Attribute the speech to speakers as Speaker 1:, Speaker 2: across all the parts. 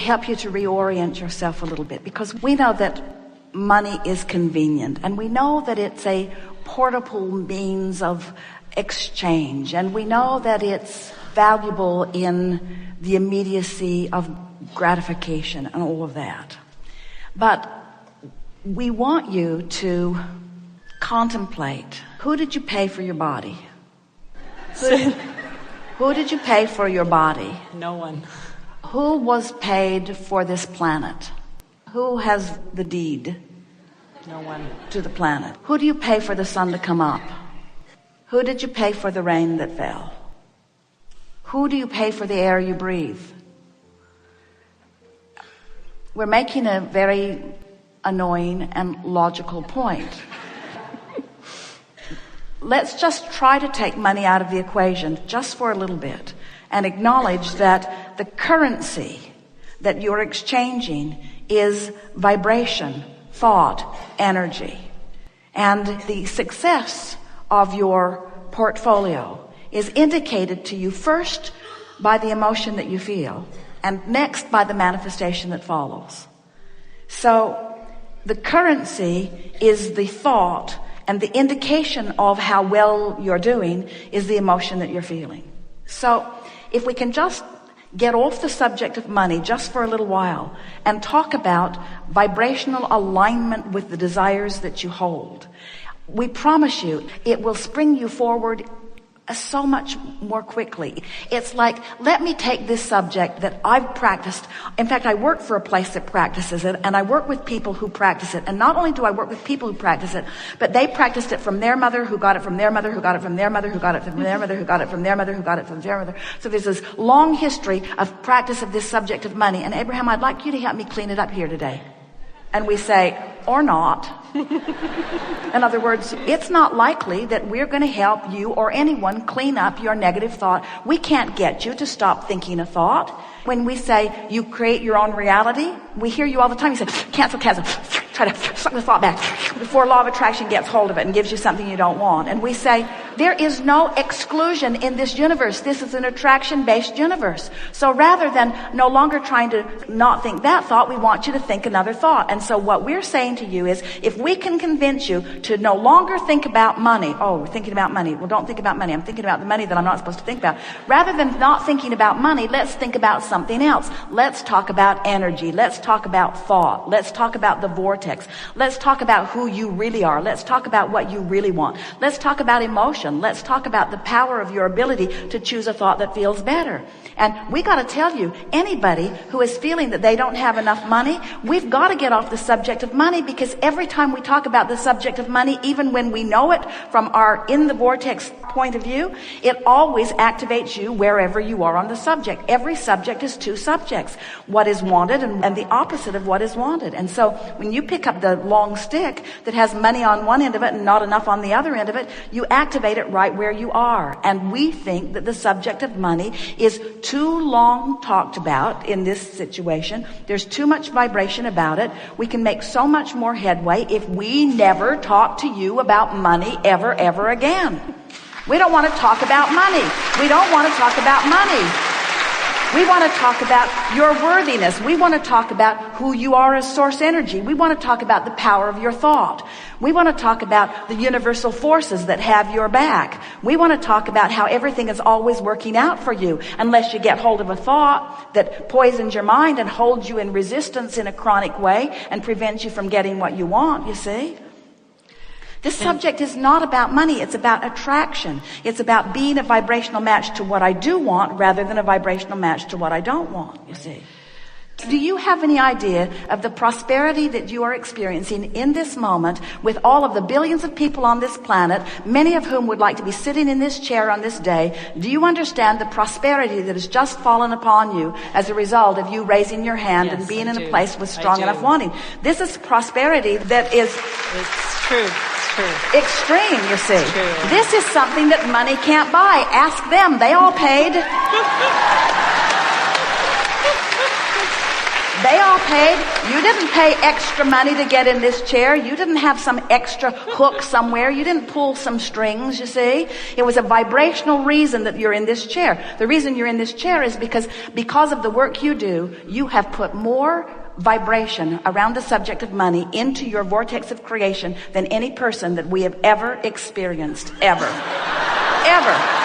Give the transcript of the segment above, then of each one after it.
Speaker 1: help you to reorient yourself a little bit, because we know that money is convenient, and we know that it's a portable means of exchange, and we know that it's valuable in the immediacy of gratification and all of that. But we want you to contemplate, who did you pay for your body? Who did you pay for your body?
Speaker 2: No one.
Speaker 1: Who was paid for this planet? Who has the deed?
Speaker 2: No one.
Speaker 1: To the planet. Who do you pay for the sun to come up? Who did you pay for the rain that fell? Who do you pay for the air you breathe? We're making a very annoying and logical point. Let's just try to take money out of the equation just for a little bit and acknowledge that the currency that you're exchanging is vibration, thought, energy. And the success of your portfolio is indicated to you first by the emotion that you feel, and next by the manifestation that follows. So the currency is the thought, and the indication of how well you're doing is the emotion that you're feeling. So if we can just get off the subject of money just for a little while and talk about vibrational alignment with the desires that you hold, we promise you it will spring you forward so much more quickly. It's like, let me take this subject that I've practiced. In fact, I work for a place that practices it, and I work with people who practice it. And not only do I work with people who practice it, but they practiced it from their mother, who got it from their mother, who got it from their mother, who got it from their mother, who got it from their mother, who got it from their mother. So there's this long history of practice of this subject of money. And Abraham, I'd like you to help me clean it up here today. And we say, or not. In other words, it's not likely that we're going to help you or anyone clean up your negative thought. We can't get you to stop thinking a thought. When we say you create your own reality, we hear you all the time. You say, cancel. Try to suck the thought back before law of attraction gets hold of it and gives you something you don't want. And we say, there is no exclusion in this universe. This is an attraction-based universe. So rather than no longer trying to not think that thought, we want you to think another thought. And so what we're saying to you is, if we can convince you to no longer think about money. Oh, we're thinking about money. Well, don't think about money. I'm thinking about the money that I'm not supposed to think about. Rather than not thinking about money, let's think about something else. Let's talk about energy. Let's talk about thought. Let's talk about the vortex. Let's talk about who you really are. Let's talk about what you really want. Let's talk about emotion. Let's talk about the power of your ability to choose a thought that feels better. And we got to tell you, anybody who is feeling that they don't have enough money, we've got to get off the subject of money, because every time we talk about the subject of money, even when we know it from our in the vortex point of view, it always activates you wherever you are on the subject. Every subject is two subjects, what is wanted and the opposite of what is wanted. And so when you pick up the long stick that has money on one end of it and not enough on the other end of it, you activate it right where you are. And we think that the subject of money is too long talked about in this situation. There's too much vibration about it. We can make so much more headway if we never talk to you about money ever again. We don't want to talk about money. We don't want to talk about money. We want to talk about your worthiness. We want to talk about who you are as source energy. We want to talk about the power of your thought. We want to talk about the universal forces that have your back. We want to talk about how everything is always working out for you, unless you get hold of a thought that poisons your mind and holds you in resistance in a chronic way and prevents you from getting what you want, you see? This subject is not about money. It's about attraction. It's about being a vibrational match to what I do want rather than a vibrational match to what I don't want, you see. Do you have any idea of the prosperity that you are experiencing in this moment with all of the billions of people on this planet, many of whom would like to be sitting in this chair on this day? Do you understand the prosperity that has just fallen upon you as a result of you raising your hand and being in a place with strong enough wanting? This is prosperity that is...
Speaker 2: It's true.
Speaker 1: Extreme, you see. This is something that money can't buy. Ask them. They all paid. They all paid. You didn't pay extra money to get in this chair. You didn't have some extra hook somewhere. You didn't pull some strings, you see. It was a vibrational reason that you're in this chair. The reason you're in this chair is because of the work you do, you have put more vibration around the subject of money into your vortex of creation than any person that we have ever experienced. Ever. Ever.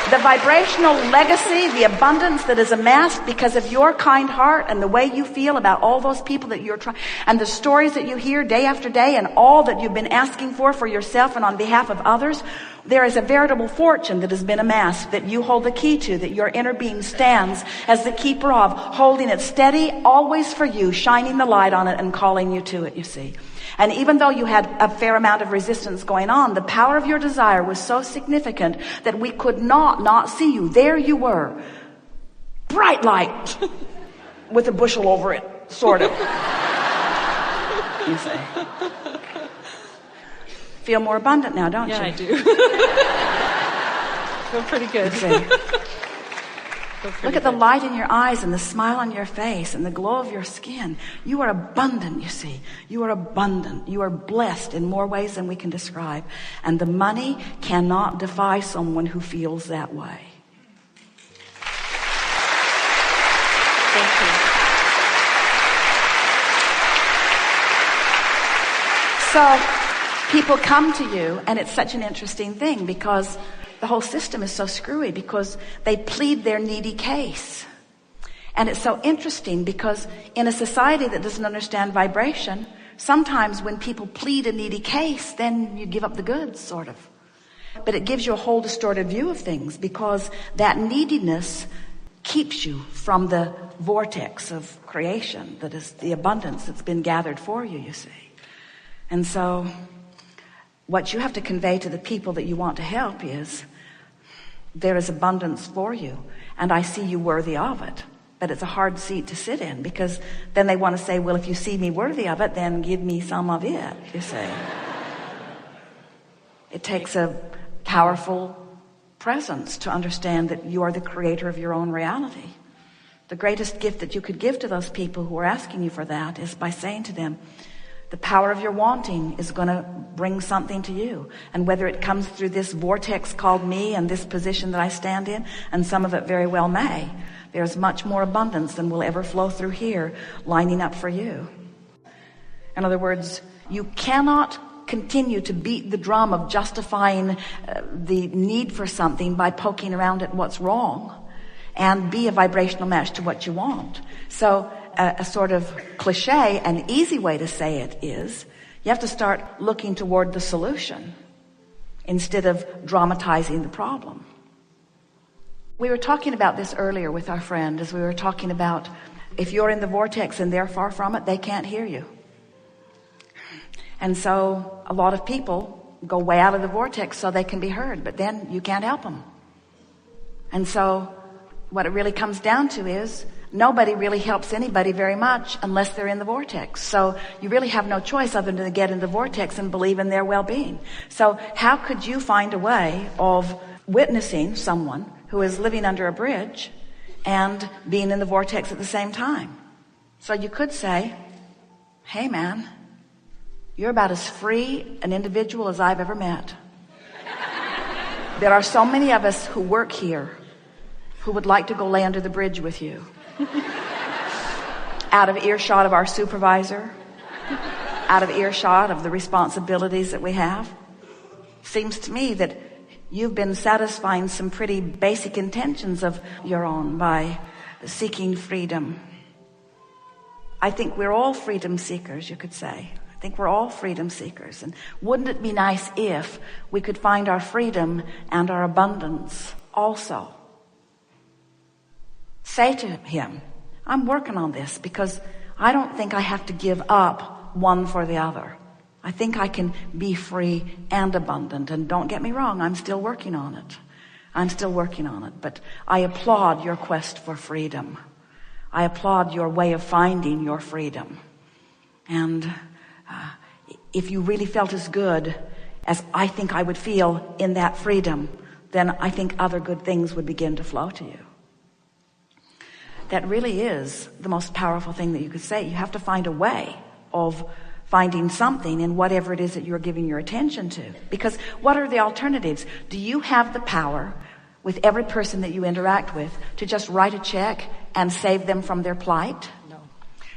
Speaker 1: The vibrational legacy, the abundance that is amassed because of your kind heart and the way you feel about all those people that you're trying, and the stories that you hear day after day, and all that you've been asking for yourself and on behalf of others, there is a veritable fortune that has been amassed that you hold the key to, that your inner being stands as the keeper of, holding it steady, always for you, shining the light on it and calling you to it, you see. And even though you had a fair amount of resistance going on, the power of your desire was so significant that we could not see you. There you were. Bright light with a bushel over it, sort of. You say. Feel more abundant now, don't you?
Speaker 2: Yeah, I do. Feel pretty good.
Speaker 1: Look at the light in your eyes and the smile on your face and the glow of your skin. You are abundant, you see. You are abundant. You are blessed in more ways than we can describe. And the money cannot defy someone who feels that way.
Speaker 2: Thank
Speaker 1: you. So people come to you, and it's such an interesting thing because the whole system is so screwy, because they plead their needy case. And it's so interesting because in a society that doesn't understand vibration, sometimes when people plead a needy case, then you give up the goods, sort of. But it gives you a whole distorted view of things, because that neediness keeps you from the vortex of creation that is the abundance that's been gathered for you, you see. And so what you have to convey to the people that you want to help is, there is abundance for you, and I see you worthy of it. But it's a hard seat to sit in, because then they want to say, well, if you see me worthy of it, then give me some of it, you see. It takes a powerful presence to understand that you are the creator of your own reality. The greatest gift that you could give to those people who are asking you for that is by saying to them, the power of your wanting is going to bring something to you. And whether it comes through this vortex called me and this position that I stand in, and some of it very well may, there's much more abundance than will ever flow through here lining up for you. In other words, you cannot continue to beat the drum of justifying the need for something by poking around at what's wrong and be a vibrational match to what you want. So a sort of cliche, an easy way to say it is, you have to start looking toward the solution instead of dramatizing the problem. We were talking about this earlier with our friend, as we were talking about, if you're in the vortex and they're far from it, they can't hear you. And so a lot of people go way out of the vortex so they can be heard, but then you can't help them. And so what it really comes down to is, nobody really helps anybody very much unless they're in the vortex. So you really have no choice other than to get in the vortex and believe in their well-being. So how could you find a way of witnessing someone who is living under a bridge and being in the vortex at the same time? So you could say, hey man, you're about as free an individual as I've ever met. There are so many of us who work here who would like to go lay under the bridge with you. Out of earshot of our supervisor, out of earshot of the responsibilities that we have. Seems to me that you've been satisfying some pretty basic intentions of your own by seeking freedom. I think we're all freedom seekers, you could say. I think we're all freedom seekers. And wouldn't it be nice if we could find our freedom and our abundance also? Say to him, I'm working on this because I don't think I have to give up one for the other. I think I can be free and abundant. And don't get me wrong, I'm still working on it. I'm still working on it. But I applaud your quest for freedom. I applaud your way of finding your freedom. And if you really felt as good as I think I would feel in that freedom, then I think other good things would begin to flow to you. that really is the most powerful thing that you could say. You have to find a way of finding something in whatever it is that you're giving your attention to. Because what are the alternatives? Do you have the power with every person that you interact with to just write a check and save them from their plight?
Speaker 2: No.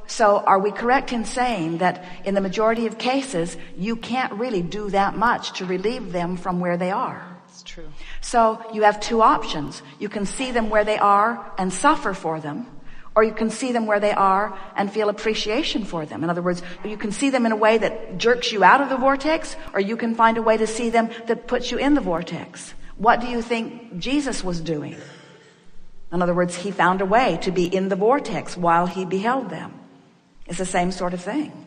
Speaker 1: So are we correct in saying that in the majority of cases, you can't really do that much to relieve them from where they are?
Speaker 2: It's true.
Speaker 1: So you have two options. You can see them where they are and suffer for them, or you can see them where they are and feel appreciation for them. In other words, you can see them in a way that jerks you out of the vortex, or you can find a way to see them that puts you in the vortex. What do you think Jesus was doing? In other words, he found a way to be in the vortex while he beheld them. It's the same sort of thing.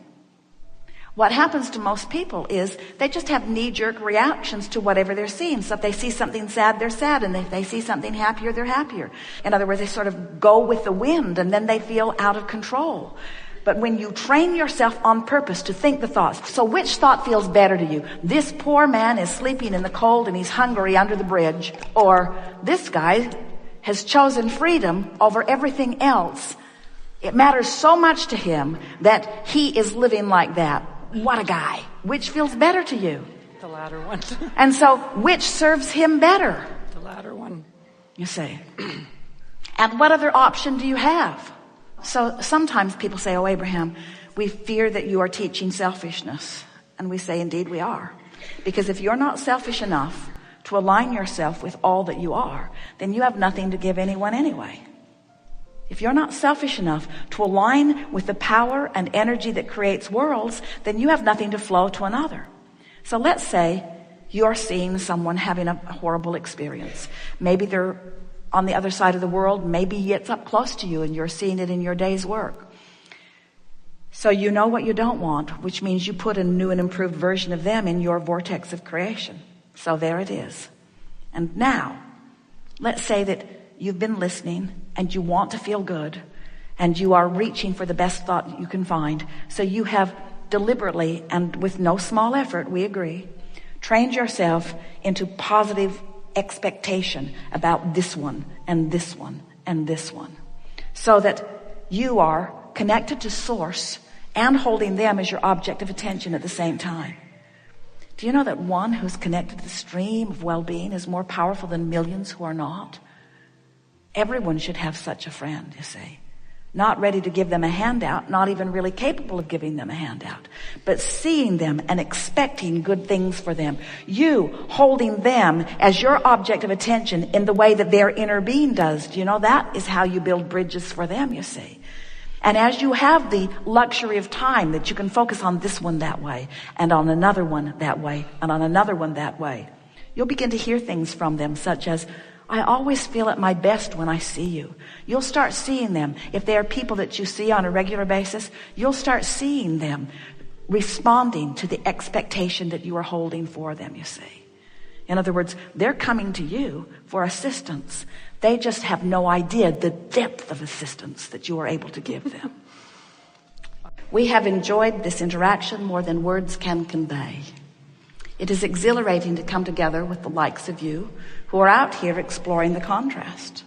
Speaker 1: What happens to most people is they just have knee-jerk reactions to whatever they're seeing. So if they see something sad, they're sad. And if they see something happier, they're happier. In other words, they sort of go with the wind, and then they feel out of control. But when you train yourself on purpose to think the thoughts, so which thought feels better to you? This poor man is sleeping in the cold and he's hungry under the bridge. Or this guy has chosen freedom over everything else. It matters so much to him that he is living like that. What a guy. Which feels better to you?
Speaker 2: The latter one.
Speaker 1: And so which serves him better?
Speaker 2: The latter one.
Speaker 1: You see. And what other option do you have? So sometimes people say, oh, Abraham, we fear that you are teaching selfishness. And we say, indeed we are. Because if you're not selfish enough to align yourself with all that you are, then you have nothing to give anyone anyway. If you're not selfish enough to align with the power and energy that creates worlds, then you have nothing to flow to another. So let's say you're seeing someone having a horrible experience. Maybe they're on the other side of the world. Maybe it's up close to you and you're seeing it in your day's work. So you know what you don't want, which means you put a new and improved version of them in your vortex of creation. So there it is. And now, let's say that you've been listening and you want to feel good and you are reaching for the best thought you can find. So you have deliberately and with no small effort, we agree, trained yourself into positive expectation about this one and this one and this one, so that you are connected to source and holding them as your object of attention at the same time. Do you know that one who's connected to the stream of well-being is more powerful than millions who are not? Everyone should have such a friend, you see. Not ready to give them a handout, not even really capable of giving them a handout, but seeing them and expecting good things for them. You holding them as your object of attention in the way that their inner being does. Do you know that is how you build bridges for them, you see. And as you have the luxury of time that you can focus on this one that way and on another one that way and on another one that way, you'll begin to hear things from them such as, I always feel at my best when I see you. You'll start seeing them. If they are people that you see on a regular basis, you'll start seeing them responding to the expectation that you are holding for them, you see. In other words, they're coming to you for assistance. They just have no idea the depth of assistance that you are able to give them. We have enjoyed this interaction more than words can convey. It is exhilarating to come together with the likes of you who are out here exploring the contrast.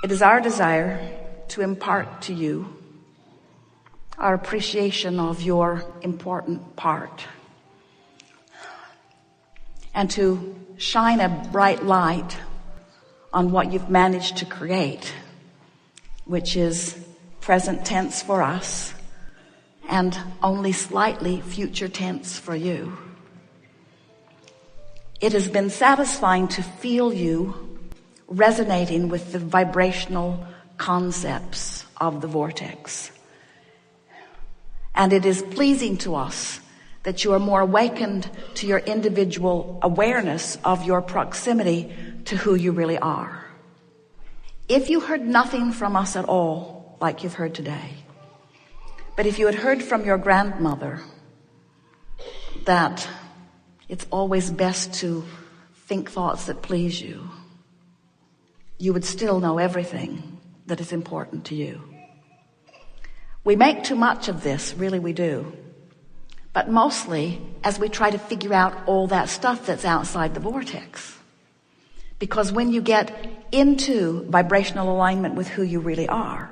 Speaker 1: It is our desire to impart to you our appreciation of your important part and to shine a bright light on what you've managed to create, which is present tense for us and only slightly future tense for you. It has been satisfying to feel you resonating with the vibrational concepts of the vortex. And it is pleasing to us that you are more awakened to your individual awareness of your proximity to who you really are. If you heard nothing from us at all, like you've heard today, but if you had heard from your grandmother that it's always best to think thoughts that please you, you would still know everything that is important to you. We make too much of this, really we do. But mostly as we try to figure out all that stuff that's outside the vortex. Because when you get into vibrational alignment with who you really are,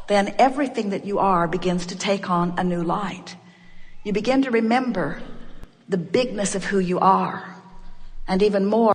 Speaker 1: then everything that you are begins to take on a new light. You begin to remember the bigness of who you are, and even more